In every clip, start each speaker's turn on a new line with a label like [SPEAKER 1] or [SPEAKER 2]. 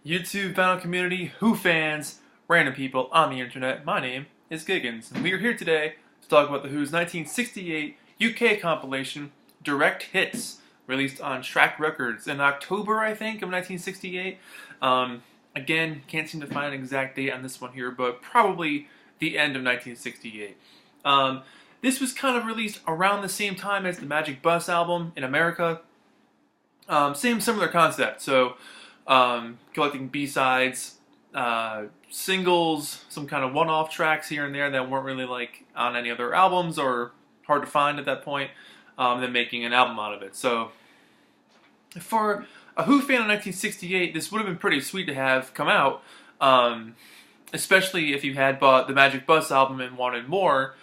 [SPEAKER 1] YouTube vinyl community, Who fans, random people on the internet. My name is Giggens, and we are here today to talk about the Who's 1968 UK compilation, Direct Hits, released on Track Records in October, I think, of 1968. Again, can't seem to find an exact date on this one here, but probably the end of 1968. This was kind of released around the same time as the Magic Bus album in America. Similar concept. So, collecting B-sides, singles, some kind of one-off tracks here and there that weren't really like on any other albums or hard to find at that point, then making an album out of it. So, for a Who fan in 1968, this would have been pretty sweet to have come out, especially if you had bought the Magic Bus album and wanted more.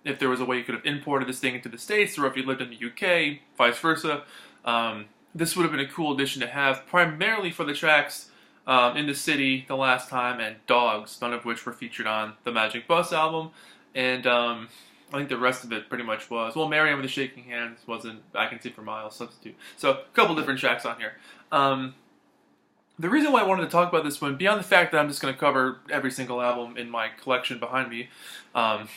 [SPEAKER 1] If there was a way you could have imported this thing into the States, or if you lived in the UK, vice versa. This would have been a cool addition to have, primarily for the tracks In the City, The Last Time, and Dogs, none of which were featured on the Magic Bus album. And I think the rest of it pretty much was. Well, Marianne with the Shaking Hands wasn't I Can See for Miles, substitute. So, a couple different tracks on here. The reason why I wanted to talk about this one, beyond the fact that I'm just going to cover every single album in my collection behind me,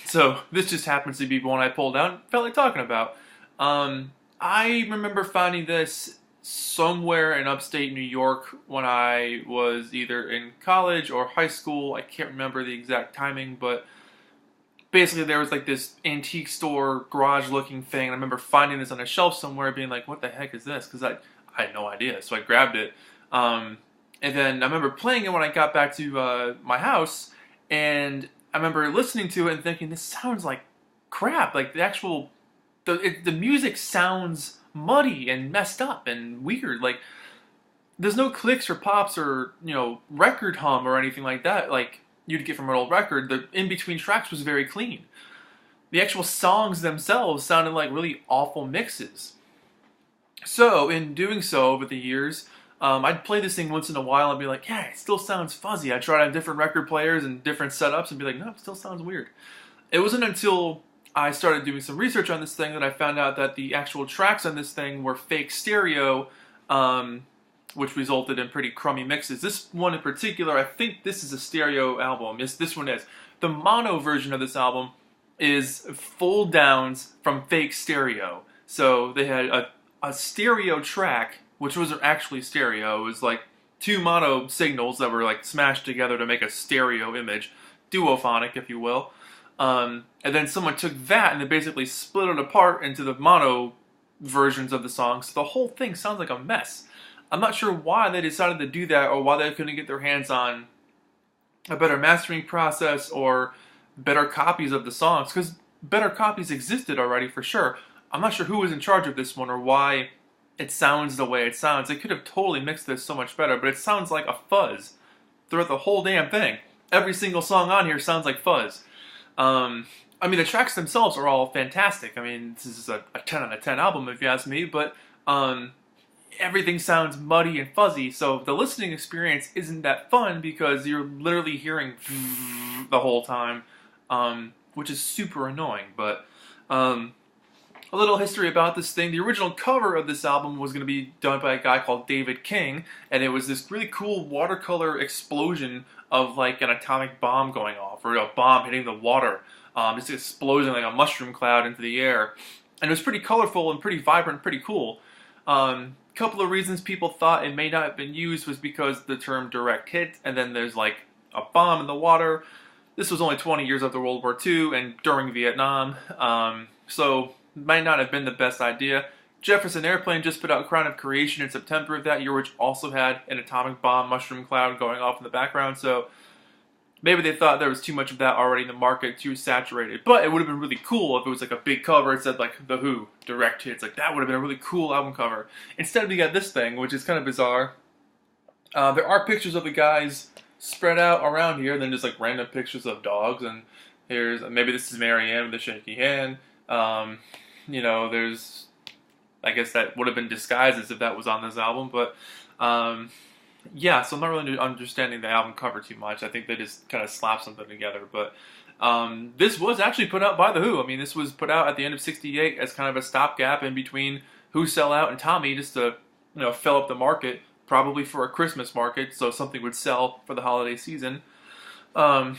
[SPEAKER 1] so this just happens to be one I pulled out and felt like talking about. I remember finding this somewhere in upstate New York when I was either in college or high school. I can't remember the exact timing, but basically there was like this antique store garage looking thing, and I remember finding this on a shelf somewhere being like, what the heck is this? Because I had no idea, so I grabbed it. And then I remember playing it when I got back to my house, and I remember listening to it and thinking, this sounds like crap. Like the music sounds muddy and messed up and weird. Like there's no clicks or pops or record hum or anything like that like you'd get from an old record. The in between tracks was very clean. The actual songs themselves sounded like really awful mixes. So in doing so over the years, I'd play this thing once in a while and be like, yeah, it still sounds fuzzy. I'd try it on different record players and different setups and be like, no, it still sounds weird. It wasn't until I started doing some research on this thing that I found out that the actual tracks on this thing were fake stereo, which resulted in pretty crummy mixes. This one in particular, I think this is a stereo album. Yes, this one is. The mono version of this album is full downs from fake stereo. So they had a stereo track, which wasn't actually stereo. It was like two mono signals that were like smashed together to make a stereo image, duophonic, if you will. And then someone took that and they basically split it apart into the mono versions of the songs. So the whole thing sounds like a mess. I'm not sure why they decided to do that, or why they couldn't get their hands on a better mastering process or better copies of the songs, because better copies existed already for sure. I'm not sure who was in charge of this one or why it sounds the way it sounds. They could have totally mixed this so much better, but it sounds like a fuzz throughout the whole damn thing. Every single song on here sounds like fuzz. I mean, the tracks themselves are all fantastic. I mean, this is a 10 out of 10 album if you ask me, but everything sounds muddy and fuzzy, so the listening experience isn't that fun because you're literally hearing the whole time, which is super annoying. But a little history about this thing. The original cover of this album was going to be done by a guy called David King, and it was this really cool watercolor explosion of like an atomic bomb going off, or a bomb hitting the water, just exploding like a mushroom cloud into the air. And it was pretty colorful and pretty vibrant, pretty cool. Couple of reasons people thought it may not have been used was because the term direct hit, and then there's like a bomb in the water. This was only 20 years after World War II and during Vietnam, so might not have been the best idea. Jefferson Airplane just put out Crown of Creation in September of that year, which also had an atomic bomb mushroom cloud going off in the background, so maybe they thought there was too much of that already in the market, too saturated. But it would have been really cool if it was like a big cover. It said like The Who, Direct Hits. Like that would have been a really cool album cover. Instead we got this thing, which is kind of bizarre. There are pictures of the guys spread out around here, then just like random pictures of dogs. And here's, maybe this is Marianne with the shaky hand. There's, I guess that would have been disguised as if that was on this album. But yeah, so I'm not really understanding the album cover too much. I think they just kind of slapped something together. But this was actually put out by The Who. I mean, this was put out at the end of '68 as kind of a stopgap in between Who Sell Out and Tommy, just to fill up the market probably for a Christmas market, so something would sell for the holiday season. I'm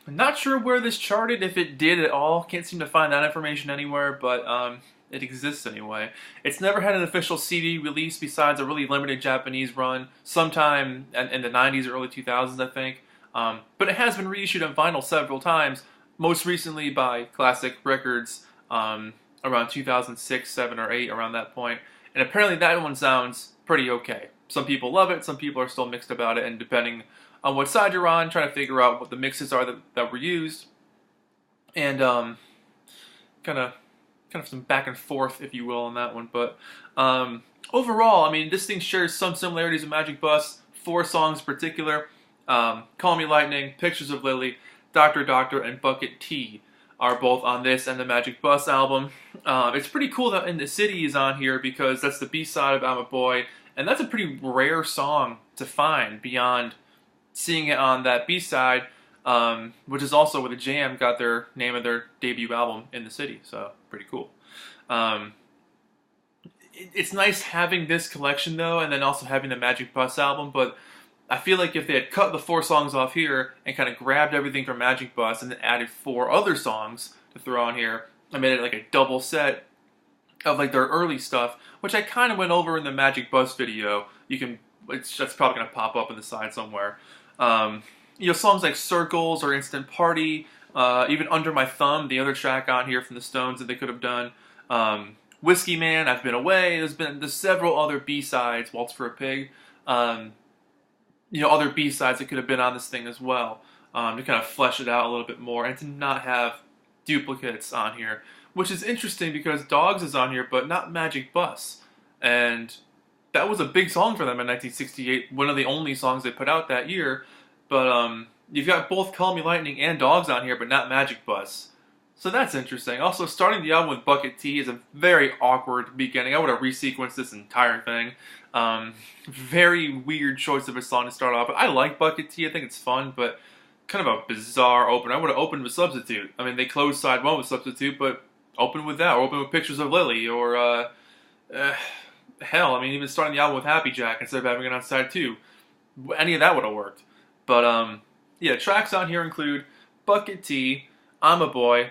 [SPEAKER 1] not sure where this charted, if it did at all. Can't seem to find that information anywhere, but it exists anyway. It's never had an official CD release besides a really limited Japanese run sometime in the 90s or early 2000s, I think. But it has been reissued on vinyl several times, most recently by Classic Records around 2006, 7, or 8, around that point. And apparently that one sounds pretty okay. Some people love it, some people are still mixed about it, and depending on what side you're on, trying to figure out what the mixes are that were used. And kind of some back and forth, if you will, on that one. But overall, I mean, this thing shares some similarities with Magic Bus. 4 songs in particular: Call Me Lightning, Pictures of Lily, Doctor Doctor, and Bucket Tea are both on this and the Magic Bus album. It's pretty cool that In the City is on here, because that's the B-side of I'm a Boy, and that's a pretty rare song to find beyond seeing it on that B-side, which is also where the Jam got their name of their debut album, In the City, so pretty cool. It's nice having this collection though, and then also having the Magic Bus album, but I feel like if they had cut the 4 songs off here and kind of grabbed everything from Magic Bus and then added 4 other songs to throw on here, I made it like a double set of like their early stuff, which I kind of went over in the Magic Bus video. That's probably going to pop up in the side somewhere. You know, songs like Circles or Instant Party, even Under My Thumb, the other track on here from the Stones that they could have done. Whiskey Man, I've Been Away. There's several other B-sides, Waltz for a Pig. You know, other B-sides that could have been on this thing as well, to kind of flesh it out a little bit more and to not have duplicates on here, which is interesting because Dogs is on here, but not Magic Bus. And that was a big song for them in 1968, one of the only songs they put out that year. But you've got both Call Me Lightning and Dogs on here, but not Magic Bus. So that's interesting. Also, starting the album with Bucket Tea is a very awkward beginning. I would have resequenced this entire thing. Very weird choice of a song to start off. But I like Bucket Tea. I think it's fun, but kind of a bizarre opener. I would have opened with Substitute. I mean, they closed side 1 with Substitute, but open with that, or open with Pictures of Lily, or hell, I mean, even starting the album with Happy Jack instead of having it on side 2. Any of that would have worked. But yeah, tracks on here include Bucket Tea, I'm a Boy,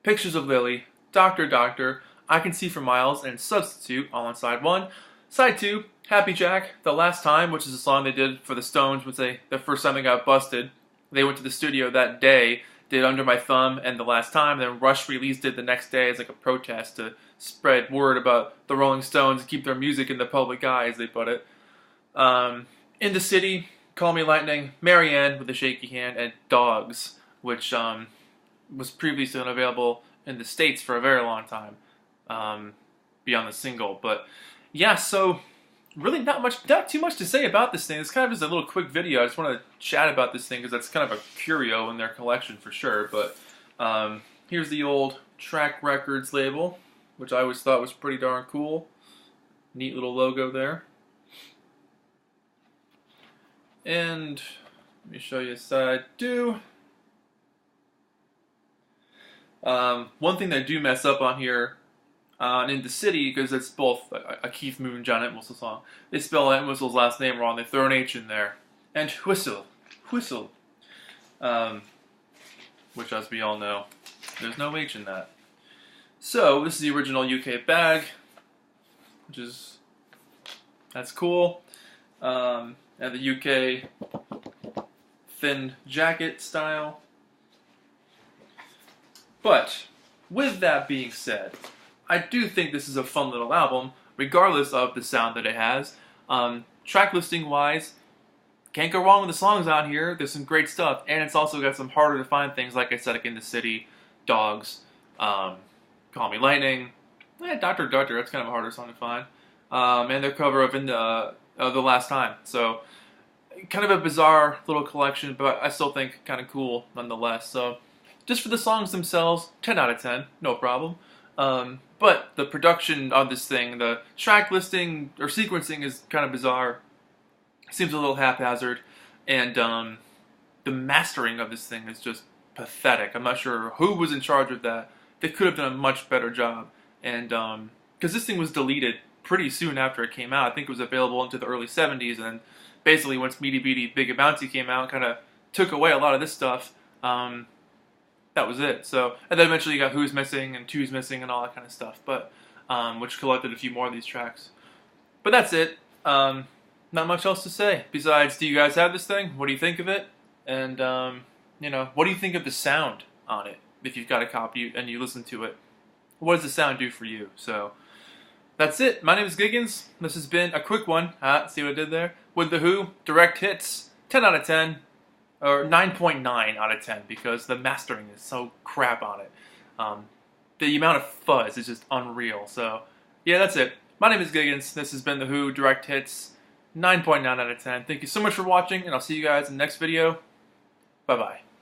[SPEAKER 1] Pictures of Lily, Doctor Doctor, I Can See for Miles, and Substitute, all on side 1. Side 2, Happy Jack, The Last Time, which is a song they did for the Stones, which the first time they got busted. They went to the studio that day, did Under My Thumb and The Last Time, then Rush released it the next day as like a protest to spread word about the Rolling Stones and keep their music in the public eye, as they put it. In the City, Call Me Lightning, Marianne with a Shaky Hand, and Dogs, which was previously unavailable in the States for a very long time, beyond the single. But yeah, so really not too much to say about this thing. It's kind of just a little quick video. I just want to chat about this thing because that's kind of a curio in their collection for sure. But here's the old Track Records label, which I always thought was pretty darn cool. Neat little logo there. And let me show you side 2. One thing they do mess up on here, In the City, because it's both a Keith Moon, John Entwistle song, they spell Entwistle's last name wrong. They throw an H in there. And Whistle. Which, as we all know, there's no H in that. So, this is the original UK bag, that's cool. And the UK thin jacket style. But, with that being said, I do think this is a fun little album, regardless of the sound that it has. Track listing wise, can't go wrong with the songs on here. There's some great stuff, and it's also got some harder to find things, like I said, like In the City, Dogs, Call Me Lightning, Doctor Doctor, that's kind of a harder song to find, and their cover of The Last Time. So, kind of a bizarre little collection, but I still think kind of cool nonetheless. So, just for the songs themselves, 10 out of 10, no problem. But the production of this thing, the track listing or sequencing is kind of bizarre. Seems a little haphazard. And the mastering of this thing is just pathetic. I'm not sure who was in charge of that. They could have done a much better job. And because this thing was deleted pretty soon after it came out. I think it was available into the early 70s, and then basically once Meaty Beaty Big and Bouncy came out, kind of took away a lot of this stuff. That was it. So, and then eventually you got Who's Missing and Two's Missing and all that kind of stuff, but which collected a few more of these tracks. But that's it. Not much else to say besides, do you guys have this thing? What do you think of it? And you know, what do you think of the sound on it? If you've got a copy and you listen to it, what does the sound do for you? So that's it. My name is Giggens. This has been a quick one. See what I did there? With The Who, direct hits, 10 out of 10. Or 9.9 out of 10 because the mastering is so crap on it. The amount of fuzz is just unreal. So, yeah, that's it. My name is Giggens. This has been The Who Direct Hits, 9.9 out of 10. Thank you so much for watching, and I'll see you guys in the next video. Bye-bye.